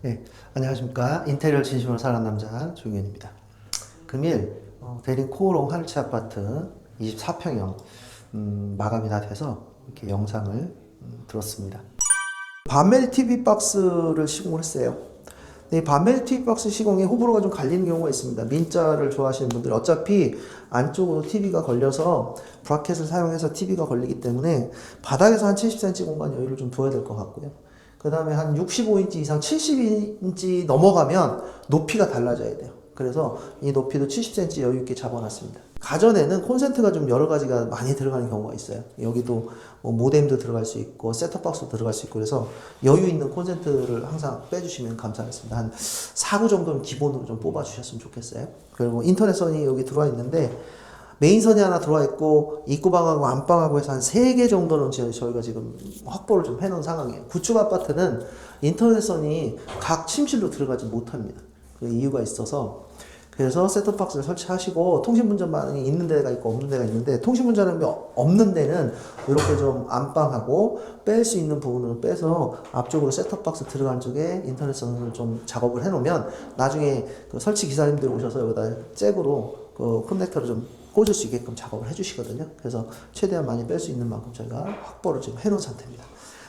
네, 안녕하십니까. 인테리어 진심으로 사는 남자 조용현입니다. 금일 대림 코오롱 하늘채 아파트 24평형 마감이 다 돼서 이렇게 영상을 들었습니다. 반멜 TV 박스를 시공을 했어요. 이 반멜 TV 박스 시공에 호불호가 좀 갈리는 경우가 있습니다. 민자를 좋아하시는 분들 어차피 안쪽으로 TV가 걸려서 브라켓을 사용해서 TV가 걸리기 때문에 바닥에서 한 70cm 공간 여유를 좀 둬야 될 것 같고요. 그 다음에 한 65인치 이상 70인치 넘어가면 높이가 달라져야 돼요. 그래서 이 높이도 70cm 여유 있게 잡아놨습니다. 가전에는 콘센트가 좀 여러 가지가 많이 들어가는 경우가 있어요. 여기도 뭐 모뎀도 들어갈 수 있고 셋톱박스도 들어갈 수 있고 그래서 여유 있는 콘센트를 항상 빼주시면 감사하겠습니다. 한 4구 정도는 기본으로 좀 뽑아주셨으면 좋겠어요. 그리고 인터넷선이 여기 들어와 있는데 메인선이 하나 들어와 있고 입구방하고 안방하고 해서 한 3개 정도는 저희가 지금 확보를 좀 해놓은 상황이에요. 구축 아파트는 인터넷선이 각 침실로 들어가지 못합니다. 그 이유가 있어서 그래서 셋톱박스를 설치하시고 통신분전반이 있는 데가 있고 없는 데가 있는데 통신분전이 없는 데는 이렇게 좀 안방하고 뺄 수 있는 부분을 빼서 앞쪽으로 셋톱박스 들어간 쪽에 인터넷선을 좀 작업을 해놓으면 나중에 그 설치 기사님들 오셔서 여기다 잭으로 그 커넥터를 좀 꽂을 수 있게끔 작업을 해주시거든요. 그래서 최대한 많이 뺄 수 있는 만큼 저희가 확보를 지금 해놓은 상태입니다.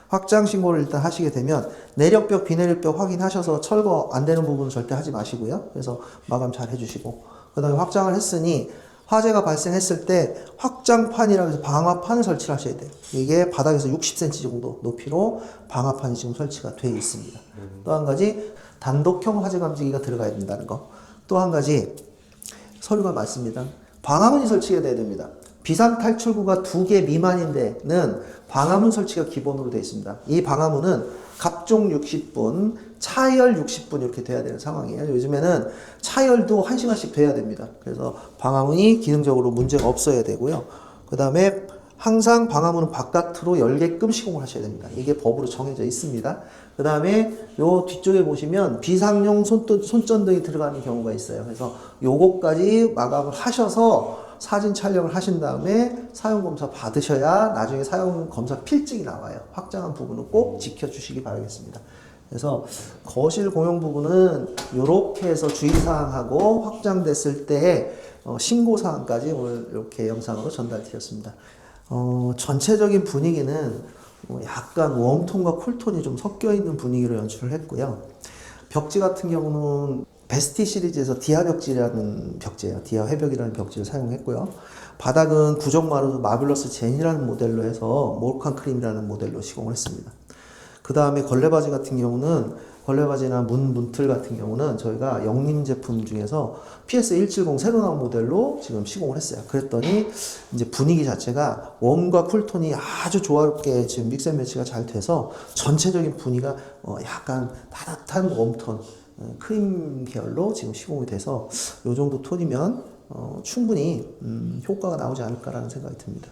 확장 신고를 일단 하시게 되면 내력벽, 비내력벽 확인하셔서 철거 안 되는 부분은 절대 하지 마시고요. 그래서 마감 잘 해주시고 그 다음에 확장을 했으니 화재가 발생했을 때 확장판이라고 해서 방화판을 설치를 하셔야 돼요. 이게 바닥에서 60cm 정도 높이로 방화판이 지금 설치가 되어 있습니다. 또 한 가지 단독형 화재 감지기가 들어가야 된다는 거. 또 한 가지 서류가 맞습니다. 방화문이 설치가 돼야 됩니다. 비상 탈출구가 2개 미만인 데는 방화문 설치가 기본으로 되어 있습니다. 이 방화문은 갑종 60분, 차열 60분 이렇게 돼야 되는 상황이에요. 요즘에는 차열도 1시간씩 돼야 됩니다. 그래서 방화문이 기능적으로 문제가 없어야 되고요. 그 다음에 항상 방화문은 바깥으로 열게끔 시공을 하셔야 됩니다. 이게 법으로 정해져 있습니다. 그 다음에 요 뒤쪽에 보시면 비상용 손전등이 들어가는 경우가 있어요. 그래서 요거까지 마감을 하셔서 사진 촬영을 하신 다음에 사용검사 받으셔야 나중에 사용검사 필증이 나와요. 확장한 부분은 꼭 지켜주시기 바라겠습니다. 그래서 거실 공용 부분은 이렇게 해서 주의사항하고 확장됐을 때 신고사항까지 오늘 이렇게 영상으로 전달드렸습니다. 전체적인 분위기는 약간 웜톤과 쿨톤이 좀 섞여 있는 분위기로 연출을 했고요. 벽지 같은 경우는 베스티 시리즈에서 디아 벽지라는 벽지예요. 디아 회벽이라는 벽지를 사용했고요. 바닥은 구정마루 마블러스 젠이라는 모델로 해서 몰칸 크림이라는 모델로 시공을 했습니다. 그 다음에 걸레바지 같은 경우는 걸레바지나 문틀 같은 경우는 저희가 영림 제품 중에서 PS170 새로 나온 모델로 지금 시공을 했어요. 그랬더니 이제 분위기 자체가 웜과 쿨톤이 아주 조화롭게 지금 믹스 앤 매치가 잘 돼서 전체적인 분위기가 약간 따뜻한 웜톤 크림 계열로 지금 시공이 돼서 이 정도 톤이면 충분히 효과가 나오지 않을까라는 생각이 듭니다.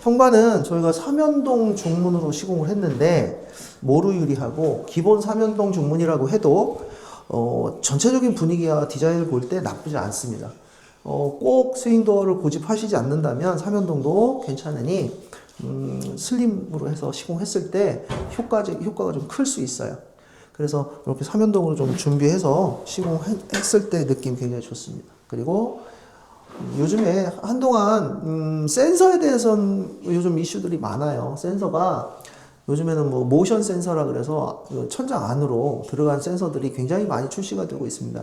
현관은 저희가 삼연동 중문으로 시공을 했는데 모루 유리하고 기본 삼연동 중문이라고 해도 전체적인 분위기와 디자인을 볼 때 나쁘지 않습니다. 꼭 스윙도어를 고집하시지 않는다면 삼연동도 괜찮으니 슬림으로 해서 시공했을 때 효과가 좀 클 수 있어요. 그래서 이렇게 삼연동으로 좀 준비해서 시공했을 때 느낌 굉장히 좋습니다. 그리고 요즘에 한동안 센서에 대해서는 요즘 이슈들이 많아요. 센서가 요즘에는 뭐 모션 센서라 그래서 천장 안으로 들어간 센서들이 굉장히 많이 출시가 되고 있습니다.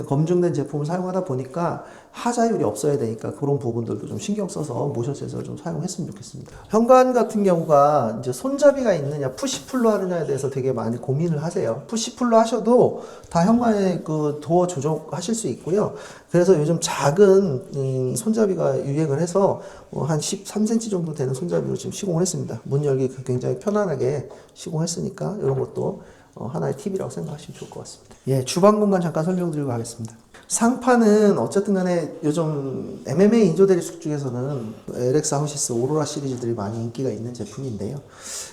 검증된 제품을 사용하다 보니까 하자율이 없어야 되니까 그런 부분들도 좀 신경 써서 모션 센서를 좀 사용했으면 좋겠습니다. 현관 같은 경우가 이제 손잡이가 있느냐 푸시풀로 하느냐에 대해서 되게 많이 고민을 하세요. 푸시풀로 하셔도 다 현관에 그 도어 조정하실 수 있고요. 그래서 요즘 작은 손잡이가 유행을 해서 한 13cm 정도 되는 손잡이로 지금 시공을 했습니다. 문 열기 굉장히 편안하게 시공했으니까 이런 것도 하나의 팁이라고 생각하시면 좋을 것 같습니다. 예, 주방 공간 잠깐 설명드리고 가겠습니다. 상판은 어쨌든 간에 요즘 MMA 인조 대리석 중에서는 LX 하우시스 오로라 시리즈들이 많이 인기가 있는 제품인데요.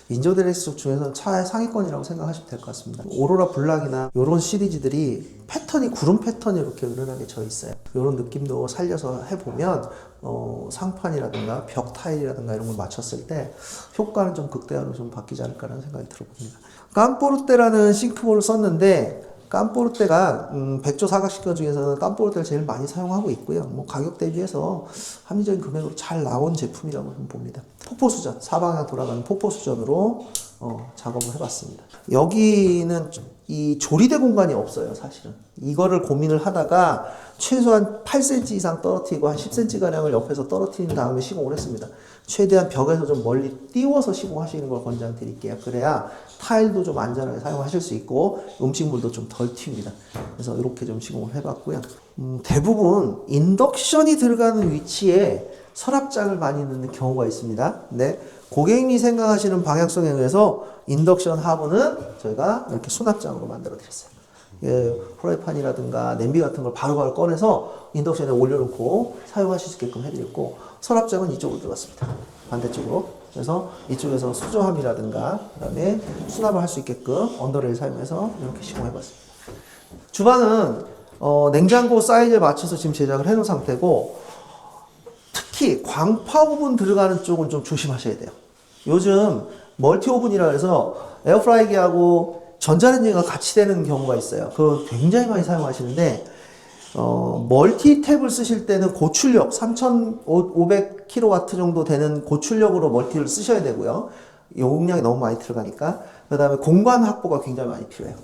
인조 대리석 중에서는 차의 상위권이라고 생각하시면 될 것 같습니다. 오로라 블락이나 이런 시리즈들이 패턴이 구름 패턴이 이렇게 은은하게 져 있어요. 이런 느낌도 살려서 해보면 상판이라든가 벽 타일이라든가 이런 걸 맞췄을 때 효과는 좀 극대화로 좀 바뀌지 않을까라는 생각이 들어봅니다. 깜포르테라는 싱크볼을 썼는데 깜포르테가 백조 사각식권 중에서는 깜포르테를 제일 많이 사용하고 있고요. 뭐 가격 대비해서 합리적인 금액으로 잘 나온 제품이라고 좀 봅니다. 폭포수전, 사방향 돌아가는 폭포수전으로 작업을 해봤습니다. 여기는 이 조리대 공간이 없어요, 사실은. 이거를 고민을 하다가 최소한 8cm 이상 떨어뜨리고 한 10cm 가량을 옆에서 떨어뜨린 다음에 시공을 했습니다. 최대한 벽에서 좀 멀리 띄워서 시공하시는 걸 권장드릴게요. 그래야 타일도 좀 안전하게 사용하실 수 있고 음식물도 좀 덜 튑니다. 그래서 이렇게 좀 시공을 해봤고요. 대부분 인덕션이 들어가는 위치에 서랍장을 많이 넣는 경우가 있습니다. 네, 고객님이 생각하시는 방향성에 의해서 인덕션 하부는 저희가 이렇게 수납장으로 만들어 드렸어요. 예, 프라이팬이라든가 냄비 같은 걸 바로바로 꺼내서 인덕션에 올려놓고 사용하실 수 있게끔 해드렸고, 서랍장은 이쪽으로 들어갔습니다. 반대쪽으로. 그래서 이쪽에서 수저함이라든가 그다음에 수납을 할 수 있게끔 언더레일 사용해서 이렇게 시공해봤습니다. 주방은 냉장고 사이즈에 맞춰서 지금 제작을 해놓은 상태고, 특히 광파 오븐 들어가는 쪽은 좀 조심하셔야 돼요. 요즘 멀티 오븐이라 해서 에어프라이기하고 전자레인지가 같이 되는 경우가 있어요. 그거 굉장히 많이 사용하시는데, 멀티 탭을 쓰실 때는 고출력 3500kW 정도 되는 고출력으로 멀티를 쓰셔야 되고요. 용량이 너무 많이 들어가니까. 그 다음에 공간 확보가 굉장히 많이 필요해요.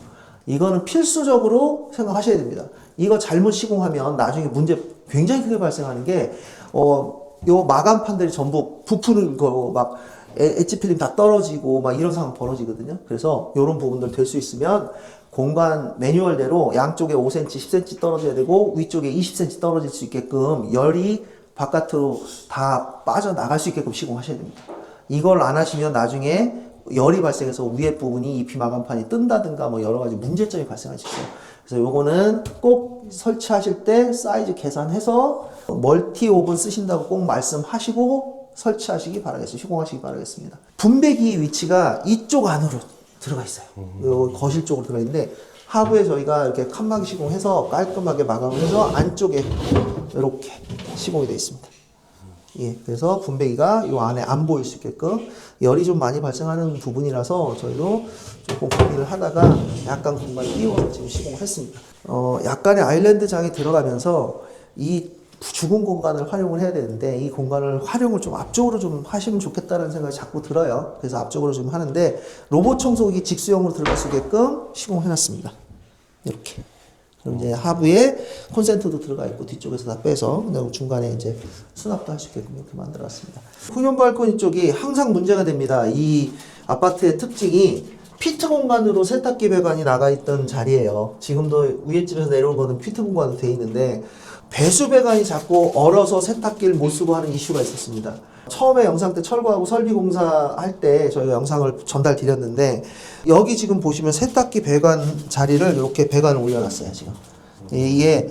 이거는 필수적으로 생각하셔야 됩니다. 이거 잘못 시공하면 나중에 문제 굉장히 크게 발생하는 게, 요 마감판들이 전부 부푸는 거, 막, 엣지 필름 다 떨어지고, 막 이런 상황 벌어지거든요. 그래서 요런 부분들 될 수 있으면 공간 매뉴얼대로 양쪽에 5cm, 10cm 떨어져야 되고, 위쪽에 20cm 떨어질 수 있게끔 열이 바깥으로 다 빠져나갈 수 있게끔 시공하셔야 됩니다. 이걸 안 하시면 나중에 열이 발생해서 위에 부분이 EP 마감판이 뜬다든가 뭐 여러 가지 문제점이 발생할 수 있어요. 그래서 요거는 꼭 설치하실 때 사이즈 계산해서 멀티 오븐 쓰신다고 꼭 말씀하시고 설치하시기 바라겠습니다. 시공하시기 바라겠습니다. 분배기 위치가 이쪽 안으로 들어가 있어요. 요 거실 쪽으로 들어가 있는데, 하부에 저희가 이렇게 칸막이 시공해서 깔끔하게 마감을 해서 안쪽에 이렇게 시공이 되어 있습니다. 예, 그래서 분배기가 요 안에 안 보일 수 있게끔, 열이 좀 많이 발생하는 부분이라서 저희도 조금 고민을 하다가 약간 공간을 띄워서 지금 시공을 했습니다. 약간의 아일랜드 장이 들어가면서 이 죽은 공간을 활용을 해야 되는데, 이 공간을 활용을 좀 앞쪽으로 좀 하시면 좋겠다는 생각이 자꾸 들어요. 그래서 앞쪽으로 좀 하는데, 로봇 청소기 직수형으로 들어갈 수 있게끔 시공을 해놨습니다. 이렇게. 그럼 이제 하부에 콘센트도 들어가 있고, 뒤쪽에서 다 빼서, 그다음 중간에 이제 수납도 할 수 있게끔 이렇게 만들어놨습니다. 후면 발코니 쪽이 항상 문제가 됩니다. 이 아파트의 특징이 피트 공간으로 세탁기 배관이 나가 있던 자리예요. 지금도 위에 집에서 내려온 거는 피트 공간으로 되어 있는데, 배수 배관이 자꾸 얼어서 세탁기를 못 쓰고 하는 이슈가 있었습니다. 처음에 영상 때 철거하고 설비 공사할 때 저희가 영상을 전달 드렸는데, 여기 지금 보시면 세탁기 배관 자리를 이렇게 배관을 올려놨어요, 지금. 이게,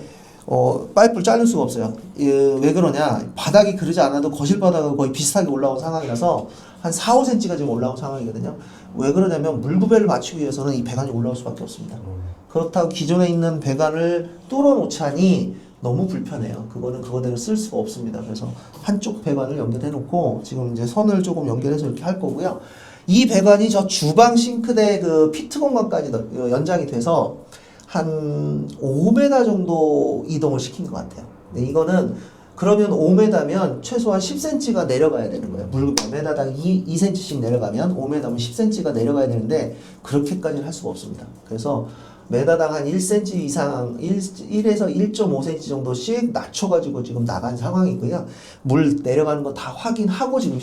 파이프를 자를 수가 없어요. 왜 그러냐. 바닥이 그러지 않아도 거실 바닥하고 거의 비슷하게 올라온 상황이라서 한 4, 5cm가 지금 올라온 상황이거든요. 왜 그러냐면 물구배를 맞추기 위해서는 이 배관이 올라올 수밖에 없습니다. 그렇다고 기존에 있는 배관을 뚫어 놓자니 너무 불편해요. 그거는 그거대로 쓸 수가 없습니다. 그래서 한쪽 배관을 연결해 놓고 지금 이제 선을 조금 연결해서 이렇게 할 거고요. 이 배관이 저 주방 싱크대 그 피트 공간까지 연장이 돼서 한 5m 정도 이동을 시킨 것 같아요. 네, 이거는 그러면 5m면 최소한 10cm가 내려가야 되는 거예요. 매다당 2cm씩 내려가면 5m면 10cm가 내려가야 되는데 그렇게까지는 할 수가 없습니다. 그래서 매다당 한 1cm 이상, 1에서 1.5cm 정도씩 낮춰가지고 지금 나간 상황이고요. 물 내려가는 거 다 확인하고 지금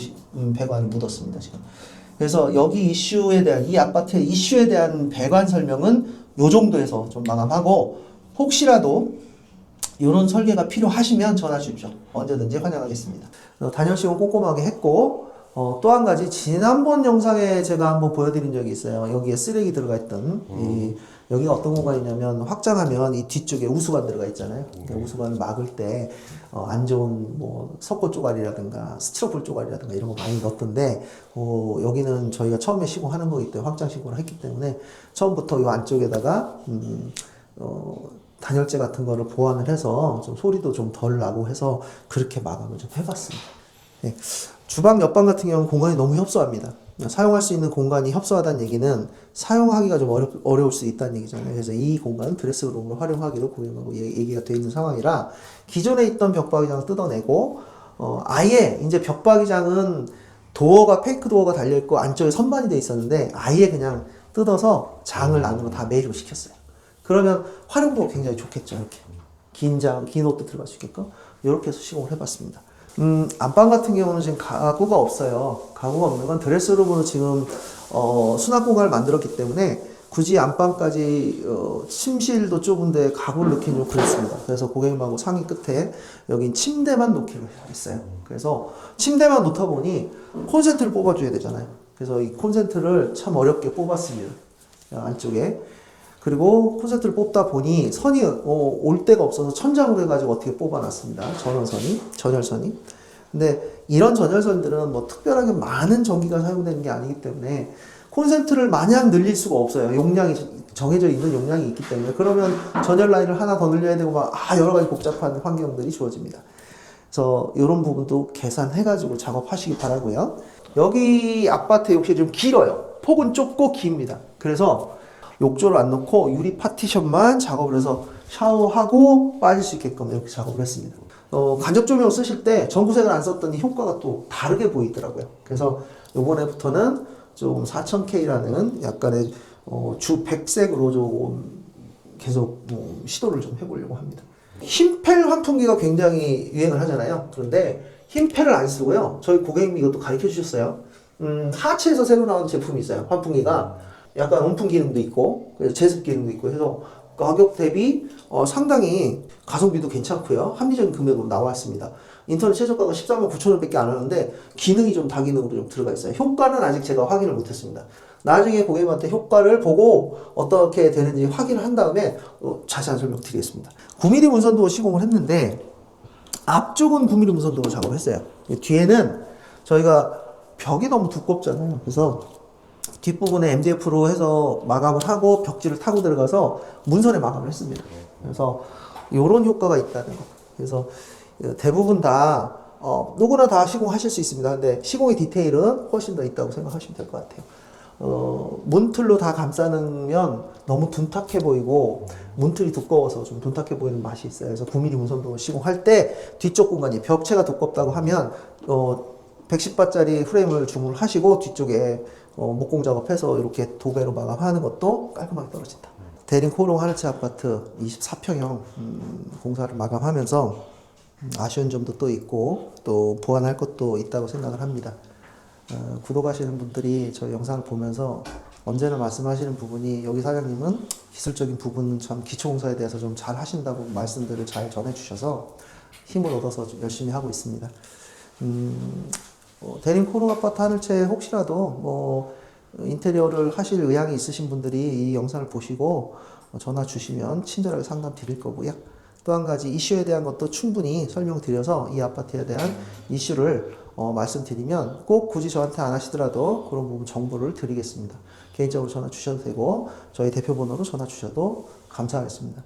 배관을 묻었습니다, 지금. 그래서 여기 이슈에 대한, 이 아파트의 이슈에 대한 배관 설명은 요 정도에서 좀 마감하고, 혹시라도 이런 설계가 필요하시면 전화 주십시오. 언제든지 환영하겠습니다. 단열 시공 꼼꼼하게 했고, 또 한 가지, 지난번 영상에 제가 한번 보여드린 적이 있어요. 여기에 쓰레기 들어가 있던, 여기가 어떤 공간이냐면, 확장하면 이 뒤쪽에 우수관 들어가 있잖아요. 그러니까 우수관을 막을 때, 안 좋은 뭐, 석고 쪼가리라든가, 스티로폴 쪼가리라든가 이런 거 많이 넣었던데, 여기는 저희가 처음에 시공하는 거기 때문에, 확장 시공을 했기 때문에, 처음부터 이 안쪽에다가, 단열재 같은 거를 보완을 해서, 좀 소리도 좀 덜 나고 해서, 그렇게 마감을 좀 해봤습니다. 네. 주방 옆방 같은 경우는 공간이 너무 협소합니다. 사용할 수 있는 공간이 협소하다는 얘기는 사용하기가 좀 어려울 수 있다는 얘기잖아요. 그래서 이 공간은 드레스룸으로 활용하기로 고객하고 얘기가 되어 있는 상황이라 기존에 있던 벽박이장을 뜯어내고 아예 이제 벽박이장은 도어가 페이크 도어가 달려있고 안쪽에 선반이 돼 있었는데 아예 그냥 뜯어서 장을 안으로 다 매립을 시켰어요. 그러면 활용도가 굉장히 좋겠죠. 이렇게 긴 옷도 들어갈 수 있게끔 이렇게 해서 시공을 해봤습니다. 안방 같은 경우는 지금 가구가 없어요. 가구가 없는 건 드레스룸으로 지금 수납 공간을 만들었기 때문에 굳이 안방까지 침실도 좁은데 가구를 넣기는 좀 그렇습니다. 그래서 고객님하고 상의 끝에 여긴 침대만 놓기로 했어요. 그래서 침대만 놓다 보니 콘센트를 뽑아줘야 되잖아요. 그래서 이 콘센트를 참 어렵게 뽑았습니다. 안쪽에. 그리고 콘센트를 뽑다 보니 선이 올 데가 없어서 천장으로 해가지고 어떻게 뽑아놨습니다. 전열선이. 근데 이런 전열선들은 뭐 특별하게 많은 전기가 사용되는 게 아니기 때문에 콘센트를 마냥 늘릴 수가 없어요. 용량이 정해져 있는 용량이 있기 때문에. 그러면 전열 라인을 하나 더 늘려야 되고 여러 가지 복잡한 환경들이 주어집니다. 그래서 이런 부분도 계산해가지고 작업하시기 바라고요. 여기 아파트 욕실이 좀 길어요. 폭은 좁고 깁니다. 그래서 욕조를 안 넣고 유리 파티션만 작업을 해서 샤워하고 빠질 수 있게끔 이렇게 작업을 했습니다. 간접 조명 쓰실 때 전구색을 안 썼더니 효과가 또 다르게 보이더라고요. 그래서 요번에부터는 좀 4000K라는 약간의 주 백색으로 좀 계속 시도를 좀 해보려고 합니다. 흰펠 환풍기가 굉장히 유행을 하잖아요. 그런데 흰펠을 안 쓰고요. 저희 고객님이 이것도 가르쳐 주셨어요. 하츠에서 새로 나온 제품이 있어요. 환풍기가 약간 온풍 기능도 있고 제습 기능도 있고 해서 가격 대비 상당히 가성비도 괜찮고요. 합리적인 금액으로 나왔습니다. 인터넷 최저가가 13만 9천 원밖에 안 하는데 기능이 좀 다기능으로 좀 들어가 있어요. 효과는 아직 제가 확인을 못했습니다. 나중에 고객님한테 효과를 보고 어떻게 되는지 확인을 한 다음에 자세한 설명 드리겠습니다. 9mm 문선도어 시공을 했는데 앞쪽은 9mm 문선도어 작업을 했어요. 뒤에는 저희가 벽이 너무 두껍잖아요. 그래서 뒷부분에 MDF로 해서 마감을 하고 벽지를 타고 들어가서 문선에 마감을 했습니다. 그래서 이런 효과가 있다는 거. 그래서 대부분 다 누구나 다 시공하실 수 있습니다. 근데 시공의 디테일은 훨씬 더 있다고 생각하시면 될 것 같아요. 문틀로 다 감싸면 너무 둔탁해 보이고 문틀이 두꺼워서 좀 둔탁해 보이는 맛이 있어요. 그래서 9mm 문선도 시공할 때 뒤쪽 공간이 벽체가 두껍다고 하면 110바짜리 프레임을 주문을 하시고 뒤쪽에 목공 작업해서 이렇게 도배로 마감하는 것도 깔끔하게 떨어진다. 대림 코롱 하늘채 아파트 24평형 공사를 마감하면서 아쉬운 점도 또 있고 또 보완할 것도 있다고 생각을 합니다. 구독하시는 분들이 저희 영상을 보면서 언제나 말씀하시는 부분이 여기 사장님은 기술적인 부분 참 기초공사에 대해서 좀 잘 하신다고 말씀들을 잘 전해주셔서 힘을 얻어서 좀 열심히 하고 있습니다. 대림 코롱 아파트 하늘채 혹시라도 인테리어를 하실 의향이 있으신 분들이 이 영상을 보시고 전화 주시면 친절하게 상담 드릴 거고요. 또 한 가지 이슈에 대한 것도 충분히 설명드려서 이 아파트에 대한 이슈를 말씀드리면 꼭 굳이 저한테 안 하시더라도 그런 부분 정보를 드리겠습니다. 개인적으로 전화 주셔도 되고 저희 대표 번호로 전화 주셔도 감사하겠습니다.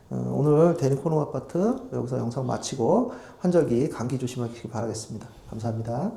오늘 대림 코롱 아파트 여기서 영상 마치고 환절기 감기 조심하시기 바라겠습니다. 감사합니다.